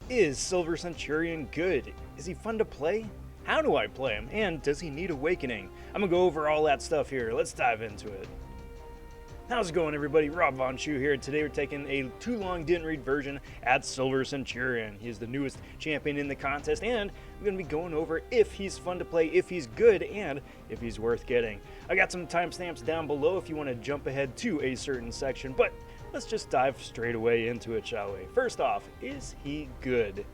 Is Silver Centurion good? Is he fun to play? How do I play him? And does he need awakening? I'm gonna go over all that stuff here. Let's dive into it. How's it going, everybody? robvonshoe here. Today we're taking a too long didn't read version at Silver Centurion. He is the newest champion in the contest, and I'm going to be going over if he's fun to play, if he's good, and if he's worth getting. I got some timestamps down below if you want to jump ahead to a certain section, but let's just dive straight away into it, shall we? First off, is he good?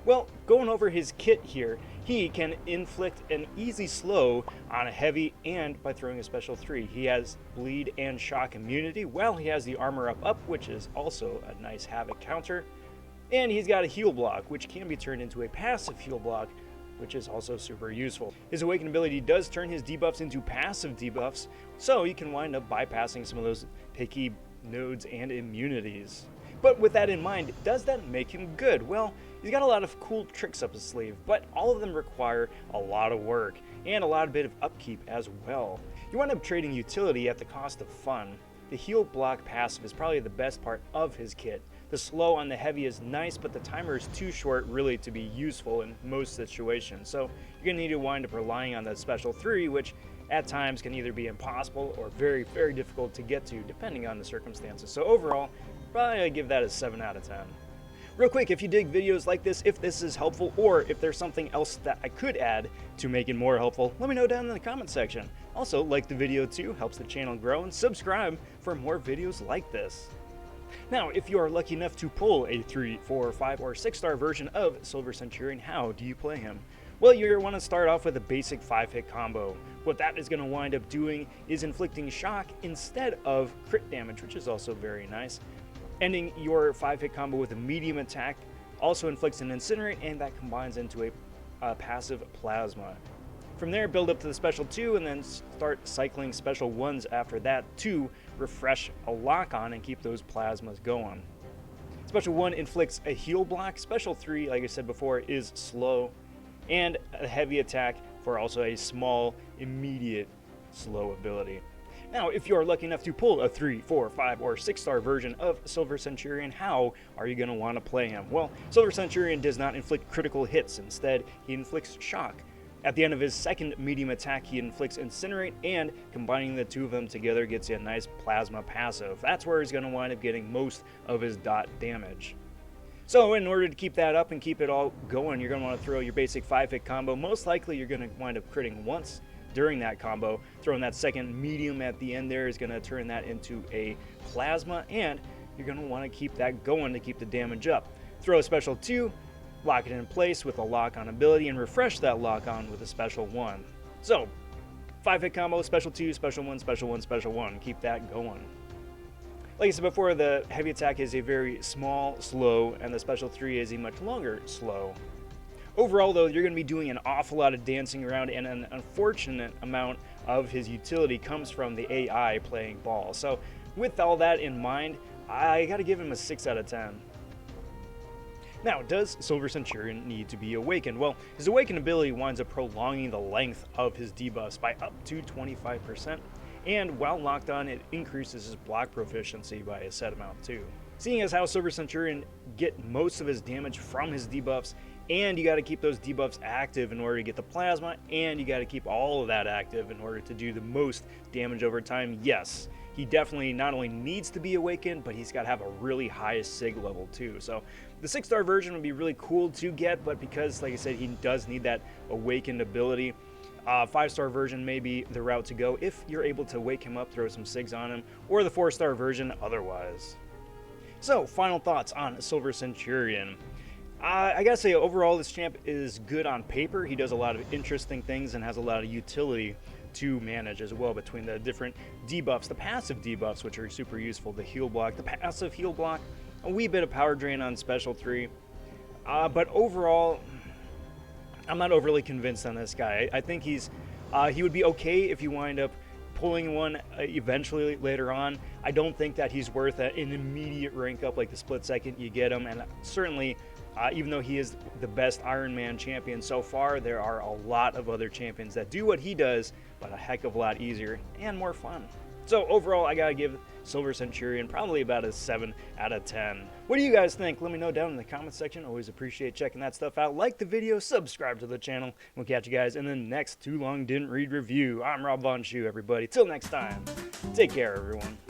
Well, going over his kit here, he can inflict an easy slow on a heavy and by throwing a special 3. He has bleed and shock immunity, while he has the armor up, which is also a nice havoc counter. And he's got a heal block, which can be turned into a passive heal block, which is also super useful. His awaken ability does turn his debuffs into passive debuffs, so you can wind up bypassing some of those picky nodes and immunities. But with that in mind, does that make him good? Well, he's got a lot of cool tricks up his sleeve, but all of them require a lot of work and a lot of bit of upkeep as well. You wind up trading utility at the cost of fun. The heal block passive is probably the best part of his kit. The slow on the heavy is nice, but the timer is too short really to be useful in most situations. So you're going to need to wind up relying on the special 3, which at times can either be impossible or very, very difficult to get to depending on the circumstances. So overall, probably I'd give that a 7 out of 10. Real quick, if you dig videos like this, if this is helpful, or if there's something else that I could add to make it more helpful, let me know down in the comment section. Also, like the video too, helps the channel grow, and subscribe for more videos like this. Now, if you are lucky enough to pull a 3, 4, 5, or 6-star version of Silver Centurion, how do you play him? Well, you're going to want to start off with a basic 5-hit combo. What that is going to wind up doing is inflicting shock instead of crit damage, which is also very nice. Ending your 5-hit combo with a medium attack also inflicts an incinerate, and that combines into a passive plasma. From there, build up to the special 2 and then start cycling special 1s after that to refresh a lock on and keep those plasmas going. Special 1 inflicts a heal block. Special 3, like I said before, is slow, and a heavy attack for also a small, immediate slow ability. Now, if you are lucky enough to pull a 3, 4, 5, or 6-star version of Silver Centurion, how are you going to want to play him? Well, Silver Centurion does not inflict critical hits. Instead, he inflicts shock. At the end of his second medium attack, he inflicts Incinerate, and combining the two of them together gets you a nice plasma passive. That's where he's going to wind up getting most of his dot damage. So in order to keep that up and keep it all going, you're going to want to throw your basic 5-hit combo. Most likely, you're going to wind up critting once during that combo. Throwing that second medium at the end there is going to turn that into a plasma, and you're going to want to keep that going to keep the damage up. Throw a special 2, lock it in place with a lock-on ability, and refresh that lock-on with a special 1. So 5-hit combo, special 2, special 1, special 1, special 1. Keep that going. Like I said before, the heavy attack is a very small slow, and the special 3 is a much longer slow. Overall, though, you're going to be doing an awful lot of dancing around, and an unfortunate amount of his utility comes from the AI playing ball. So with all that in mind, I got to give him a 6 out of 10. Now, does Silver Centurion need to be awakened? Well, his awakened ability winds up prolonging the length of his debuffs by up to 25%, and while locked on, it increases his block proficiency by a set amount too. Seeing as how Silver Centurion get most of his damage from his debuffs, and you got to keep those debuffs active in order to get the plasma, and you got to keep all of that active in order to do the most damage over time, yes, he definitely not only needs to be awakened, but he's got to have a really high sig level too. So the 6-star version would be really cool to get, but because, like I said, he does need that awakened ability, 5-star version may be the route to go if you're able to wake him up, throw some SIGs on him, or the 4-star version otherwise. So, final thoughts on Silver Centurion. I gotta say, overall, this champ is good on paper. He does a lot of interesting things and has a lot of utility to manage as well between the different debuffs, the passive debuffs, which are super useful, the heal block, the passive heal block, a wee bit of power drain on special 3. But overall, I'm not overly convinced on this guy. I think he would be okay if you wind up pulling one eventually later on. I don't think that he's worth an immediate rank up like the split second you get him, and certainly even though he is the best Iron Man champion so far, there are a lot of other champions that do what he does, but a heck of a lot easier and more fun. So overall, I gotta give Silver Centurion, probably about a 7 out of 10. What do you guys think? Let me know down in the comment section. Always appreciate checking that stuff out. Like the video, subscribe to the channel. We'll catch you guys in the next Too Long Didn't Read review. I'm robvonshoe, everybody. Till next time, take care, everyone.